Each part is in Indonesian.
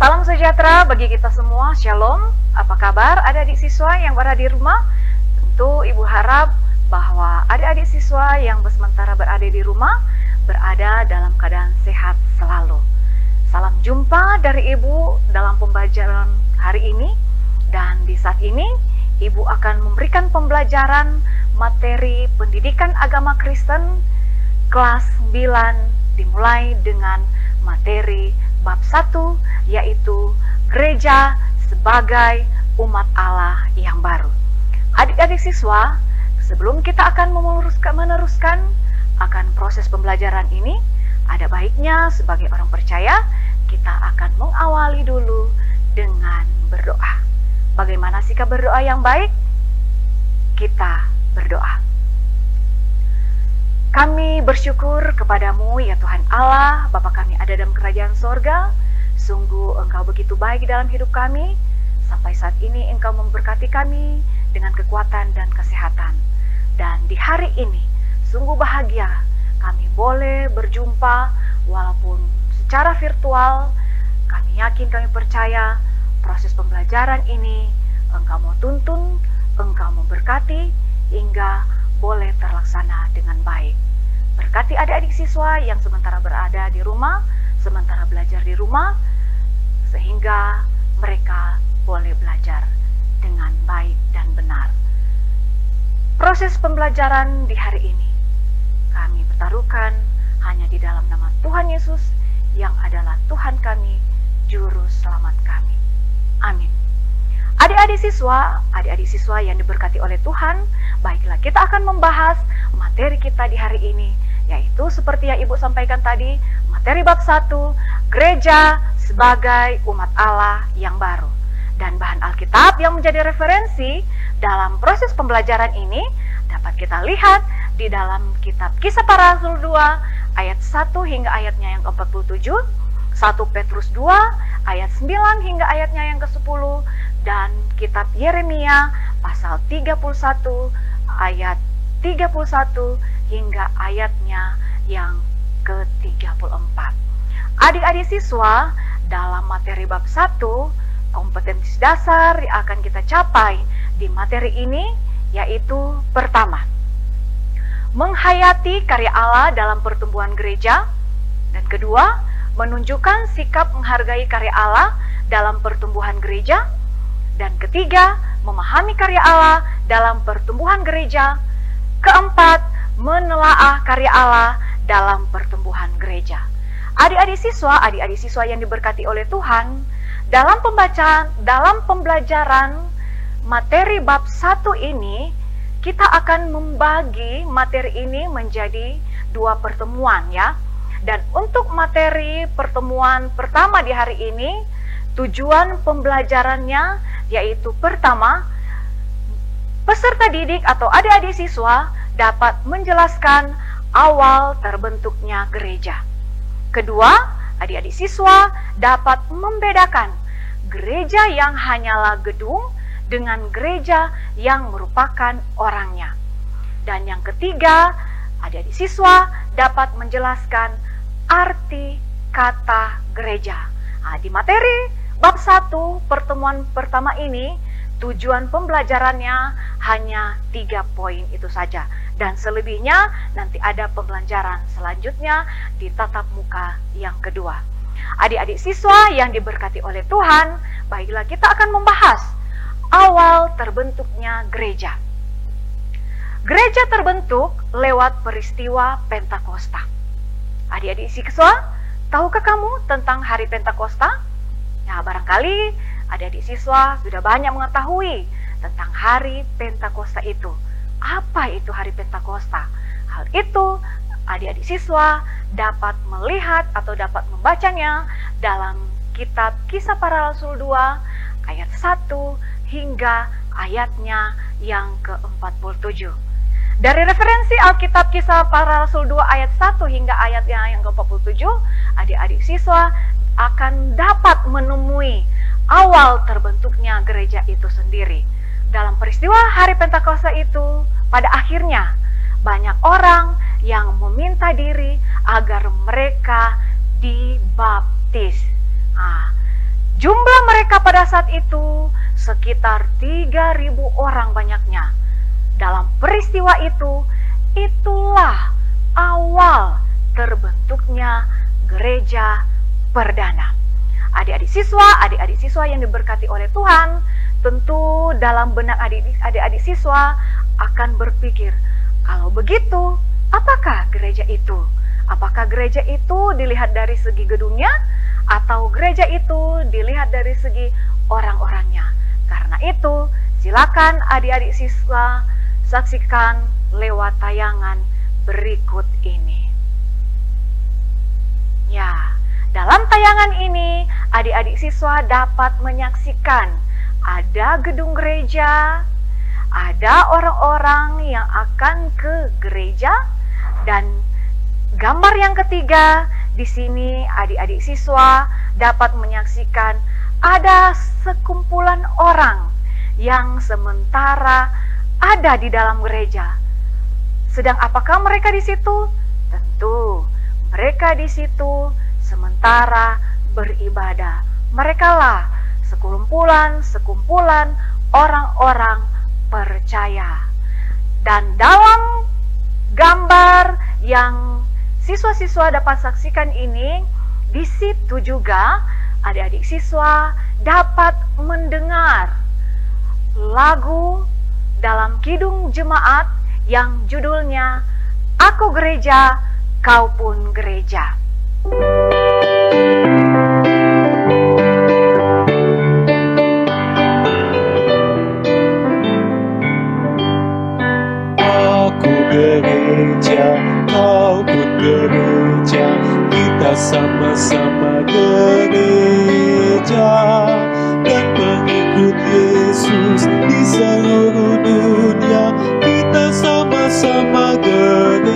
Salam sejahtera bagi kita semua, Shalom. Apa kabar adik-adik siswa yang berada di rumah? Tentu Ibu harap bahwa adik-adik siswa yang sementara berada di rumah berada dalam keadaan sehat selalu. Salam jumpa dari Ibu dalam pembelajaran hari ini. Dan di saat ini, Ibu akan memberikan pembelajaran materi pendidikan agama Kristen kelas 9 dimulai dengan materi bab 1, yaitu gereja sebagai umat Allah yang baru. Adik-adik siswa, sebelum kita akan meneruskan akan proses pembelajaran ini, ada baiknya sebagai orang percaya kita akan mengawali dulu dengan berdoa. Bagaimana sikap berdoa yang baik? Kita berdoa. Kami bersyukur kepadamu ya Tuhan Allah, Bapa kami ada dalam kerajaan sorga. Sungguh Engkau begitu baik dalam hidup kami. Sampai saat ini Engkau memberkati kami dengan kekuatan dan kesehatan. Dan di hari ini sungguh bahagia kami boleh berjumpa walaupun secara virtual. Kami yakin, kami percaya proses pembelajaran ini Engkau mau tuntun, Engkau memberkati hingga boleh terlaksana dengan baik. Berkati adik-adik siswa yang sementara berada di rumah, sementara belajar di rumah, sehingga mereka boleh belajar dengan baik dan benar. Proses pembelajaran di hari ini kami pertaruhkan hanya di dalam nama Tuhan Yesus yang adalah Tuhan kami, Juru Selamat kami. Amin. Adik-adik siswa yang diberkati oleh Tuhan, baiklah kita akan membahas materi kita di hari ini, yaitu seperti yang Ibu sampaikan tadi, materi bab 1, gereja sebagai umat Allah yang baru. Dan bahan Alkitab yang menjadi referensi dalam proses pembelajaran ini dapat kita lihat di dalam kitab Kisah Para Rasul 2 ayat 1 hingga ayatnya yang ke-47, 1 Petrus 2 ayat 9 hingga ayatnya yang ke-10, dan kitab Yeremia pasal 31 ayat 31 hingga ayatnya yang ke-34. Adik-adik siswa, dalam materi bab 1, kompetensi dasar yang akan kita capai di materi ini yaitu pertama, menghayati karya Allah dalam pertumbuhan gereja, dan kedua, menunjukkan sikap menghargai karya Allah dalam pertumbuhan gereja, dan ketiga, memahami karya Allah dalam pertumbuhan gereja. Keempat, menelaah karya Allah dalam pertumbuhan gereja. Adik-adik siswa yang diberkati oleh Tuhan, dalam pembelajaran materi bab 1 ini, kita akan membagi materi ini menjadi 2 pertemuan ya. Dan untuk materi pertemuan pertama di hari ini, tujuan pembelajarannya yaitu pertama, peserta didik atau adik-adik siswa dapat menjelaskan awal terbentuknya gereja. Kedua, adik-adik siswa dapat membedakan gereja yang hanyalah gedung dengan gereja yang merupakan orangnya. Dan yang ketiga, adik-adik siswa dapat menjelaskan arti kata gereja. Nah, di materi bab 1 pertemuan pertama ini, tujuan pembelajarannya hanya 3 poin itu saja. Dan selebihnya nanti ada pembelajaran selanjutnya di tatap muka yang kedua. Adik-adik siswa yang diberkati oleh Tuhan, baiklah kita akan membahas awal terbentuknya gereja. Gereja terbentuk lewat peristiwa Pentakosta. Adik-adik siswa, tahukah kamu tentang hari Pentakosta? Ya, barangkali adik-adik siswa sudah banyak mengetahui tentang hari Pentakosta itu. Apa itu hari Pentakosta? Hal itu adik-adik siswa dapat melihat atau dapat membacanya dalam kitab Kisah Para Rasul 2 ayat 1 hingga ayatnya yang ke-47. Dari referensi Alkitab Kisah Para Rasul 2 ayat 1 hingga ayatnya yang ke-47, adik-adik siswa akan dapat menemui awal terbentuknya gereja itu sendiri. Dalam peristiwa hari Pentakosta itu, pada akhirnya banyak orang yang meminta diri agar mereka dibaptis. Jumlah mereka pada saat itu sekitar 3.000 orang banyaknya. Dalam peristiwa itu, itulah awal terbentuknya gereja perdana. Adik-adik siswa yang diberkati oleh Tuhan, tentu dalam benak adik-adik siswa akan berpikir, kalau begitu, apakah gereja itu? Apakah gereja itu dilihat dari segi gedungnya, atau gereja itu dilihat dari segi orang-orangnya? Karena itu, silakan adik-adik siswa saksikan lewat tayangan berikut ini. Ya, dalam tayangan ini adik-adik siswa dapat menyaksikan ada gedung gereja, ada orang-orang yang akan ke gereja, dan gambar yang ketiga di sini adik-adik siswa dapat menyaksikan ada sekumpulan orang yang sementara ada di dalam gereja. Sedang apakah mereka di situ? Tentu mereka di situ sementara beribadah. Merekalah sekumpulan orang-orang percaya. Dan dalam gambar yang siswa-siswa dapat saksikan ini, di situ juga adik-adik siswa dapat mendengar lagu dalam kidung jemaat yang judulnya Aku Gereja, Kau Pun Gereja. Aku gereja, kau pun gereja, kita sama-sama gereja dan mengikut Yesus di seluruh dunia. Kita sama-sama gereja.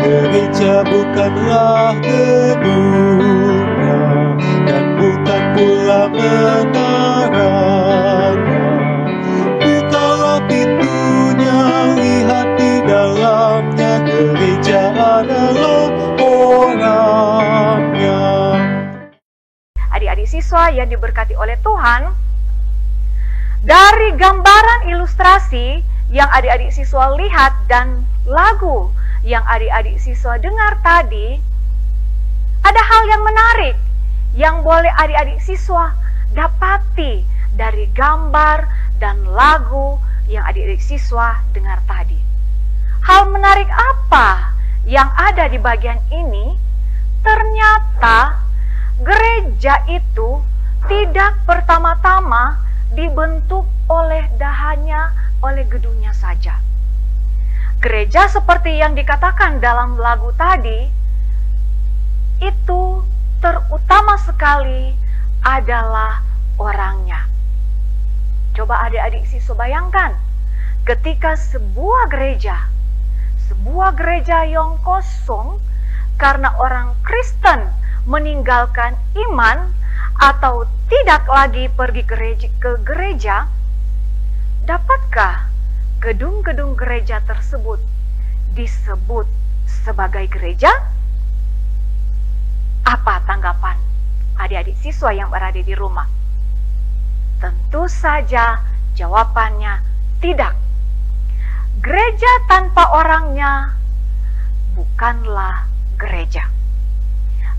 Gereja bukanlah gedungnya dan bukan pula menaranya. Bukalah pintunya, lihat di dalamnya. Gereja adalah orangnya. Adik-adik siswa yang diberkati oleh Tuhan, dari gambaran ilustrasi yang adik-adik siswa lihat dan lagu yang adik-adik siswa dengar tadi, ada hal yang menarik yang boleh adik-adik siswa dapati dari gambar dan lagu yang adik-adik siswa dengar tadi. Hal menarik apa yang ada di bagian ini? Ternyata gereja itu tidak pertama-tama dibentuk oleh gedungnya saja. Gereja seperti yang dikatakan dalam lagu tadi, itu terutama sekali adalah orangnya. Coba adik-adik siswa bayangkan, ketika sebuah gereja yang kosong karena orang Kristen meninggalkan iman atau tidak lagi pergi ke gereja, dapatkah gedung-gedung gereja tersebut disebut sebagai gereja? Apa tanggapan adik-adik siswa yang berada di rumah? Tentu saja jawabannya tidak. Gereja tanpa orangnya bukanlah gereja.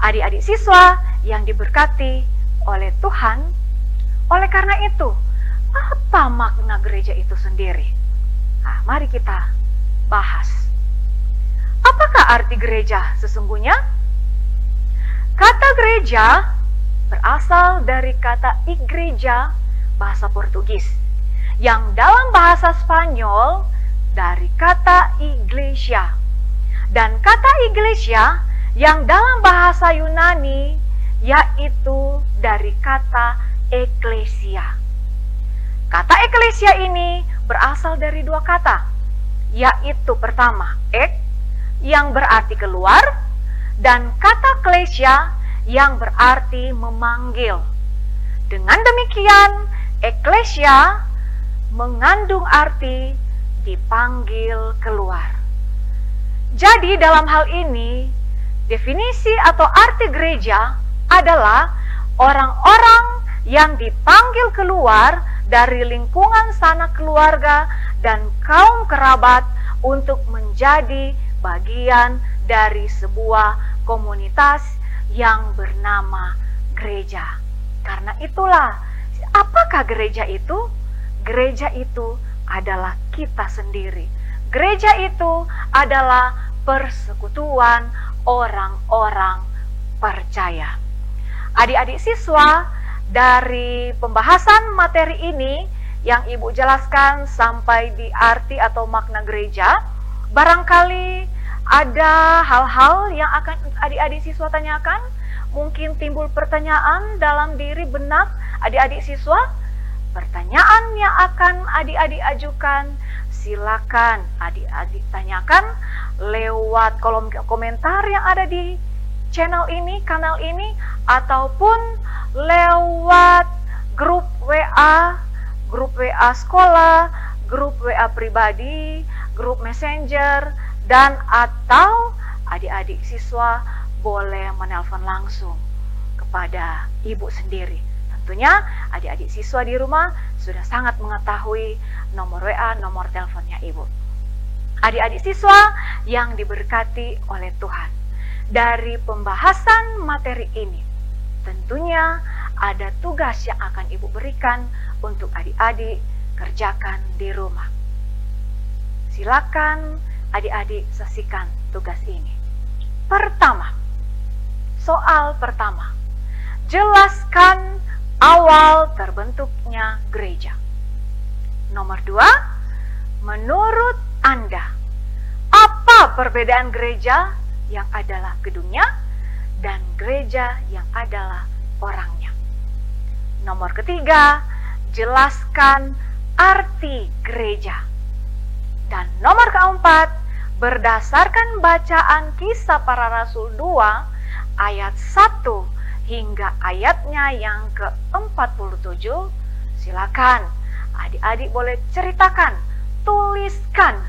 Adik-adik siswa yang diberkati oleh Tuhan, oleh karena itu, apa makna gereja itu sendiri? Nah, mari kita bahas. Apakah arti gereja sesungguhnya? Kata gereja berasal dari kata igreja, bahasa Portugis, yang dalam bahasa Spanyol dari kata iglesia. Dan kata iglesia yang dalam bahasa Yunani yaitu dari kata eklesia. Kata eklesia ini berasal dari dua kata, yaitu pertama ek yang berarti keluar, dan kata klesia yang berarti memanggil. Dengan demikian, eklesia mengandung arti dipanggil keluar. Jadi dalam hal ini, Definisi atau arti gereja adalah orang-orang yang dipanggil keluar dari lingkungan sanak keluarga dan kaum kerabat untuk menjadi bagian dari sebuah komunitas yang bernama gereja. Karena itulah, apakah gereja itu? Gereja itu adalah kita sendiri. Gereja itu adalah persekutuan orang-orang percaya. Adik-adik siswa, dari pembahasan materi ini yang Ibu jelaskan sampai di arti atau makna gereja, barangkali ada hal-hal yang akan adik-adik siswa tanyakan. Mungkin timbul pertanyaan dalam diri benak adik-adik siswa. Pertanyaan yang akan adik-adik ajukan, silakan adik-adik tanyakan lewat kolom komentar yang ada di channel ini, kanal ini, ataupun lewat grup WA sekolah, grup WA pribadi, grup messenger, dan atau adik-adik siswa boleh menelpon langsung kepada ibu sendiri. Tentunya adik-adik siswa di rumah sudah sangat mengetahui nomor WA, nomor teleponnya ibu. Adik-adik siswa yang diberkati oleh Tuhan, dari pembahasan materi ini tentunya ada tugas yang akan ibu berikan untuk adik-adik kerjakan di rumah. Silakan adik-adik saksikan tugas ini. Pertama, soal pertama, jelaskan awal terbentuknya gereja. Nomor 2, menurut Anda, apa perbedaan gereja yang adalah gedungnya dan gereja yang adalah orangnya? Nomor ketiga, jelaskan arti gereja. Dan nomor keempat, berdasarkan bacaan Kisah Para Rasul 2 ayat 1 hingga ayatnya yang ke-47, silakan adik-adik boleh ceritakan, tuliskan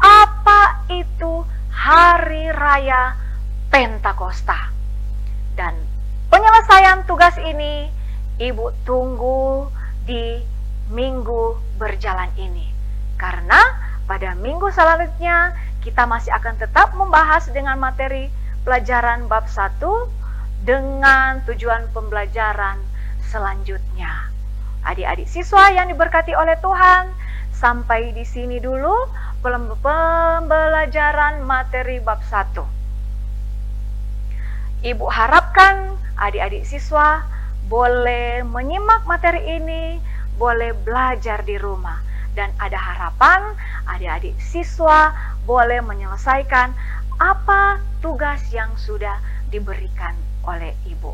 apa itu Hari Raya Pentakosta. Dan penyelesaian tugas ini ibu tunggu di minggu berjalan ini. Karena pada minggu selanjutnya kita masih akan tetap membahas dengan materi pelajaran bab 1 dengan tujuan pembelajaran selanjutnya. Adik-adik siswa yang diberkati oleh Tuhan, sampai di sini dulu pembelajaran materi bab 1. Ibu harapkan adik-adik siswa boleh menyimak materi ini, boleh belajar di rumah, dan ada harapan adik-adik siswa boleh menyelesaikan apa tugas yang sudah diberikan oleh ibu.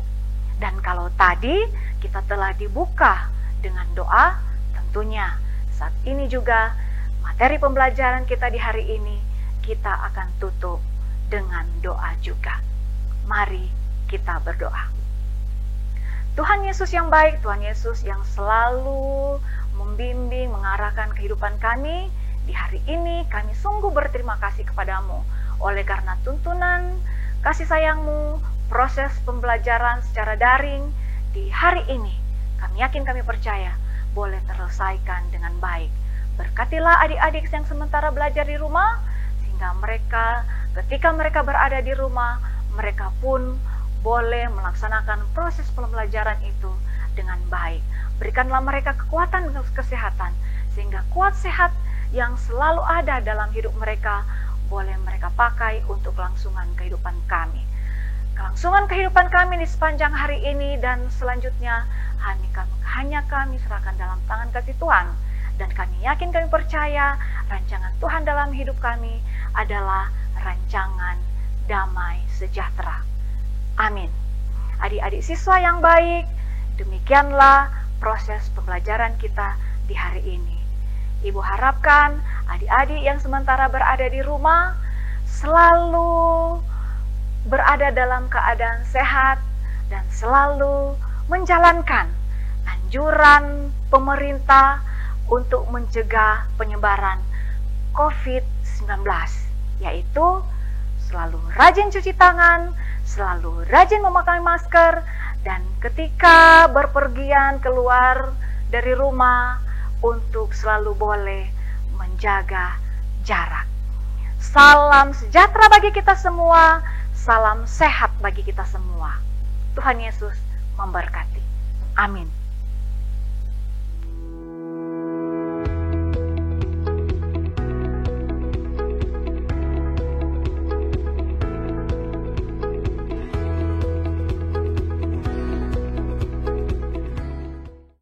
Dan kalau tadi kita telah dibuka dengan doa, tentunya saat ini juga materi pembelajaran kita di hari ini kita akan tutup dengan doa juga. Mari kita berdoa. Tuhan Yesus yang baik, Tuhan Yesus yang selalu membimbing, mengarahkan kehidupan kami, di hari ini kami sungguh berterima kasih kepadamu oleh karena tuntunan kasih sayangmu, proses pembelajaran secara daring di hari ini. Kami yakin, kami percaya boleh terselesaikan dengan baik. Berkatilah adik-adik yang sementara belajar di rumah, sehingga mereka ketika mereka berada di rumah, mereka pun boleh melaksanakan proses pembelajaran itu dengan baik. Berikanlah mereka kekuatan dan kesehatan, sehingga kuat sehat yang selalu ada dalam hidup mereka boleh mereka pakai untuk kelangsungan kehidupan kami. Kelangsungan kehidupan kami di sepanjang hari ini dan selanjutnya hanya kami serahkan dalam tangan kasih Tuhan. Dan kami yakin, kami percaya rancangan Tuhan dalam hidup kami adalah rancangan damai sejahtera. Amin. Adik-adik siswa yang baik, demikianlah proses pembelajaran kita di hari ini. Ibu harapkan adik-adik yang sementara berada di rumah selalu berada dalam keadaan sehat dan selalu menjalankan anjuran pemerintah untuk mencegah penyebaran COVID-19, yaitu selalu rajin cuci tangan, selalu rajin memakai masker, dan ketika berpergian keluar dari rumah untuk selalu boleh menjaga jarak. Salam sejahtera bagi kita semua, salam sehat bagi kita semua. Tuhan Yesus memberkati. Amin.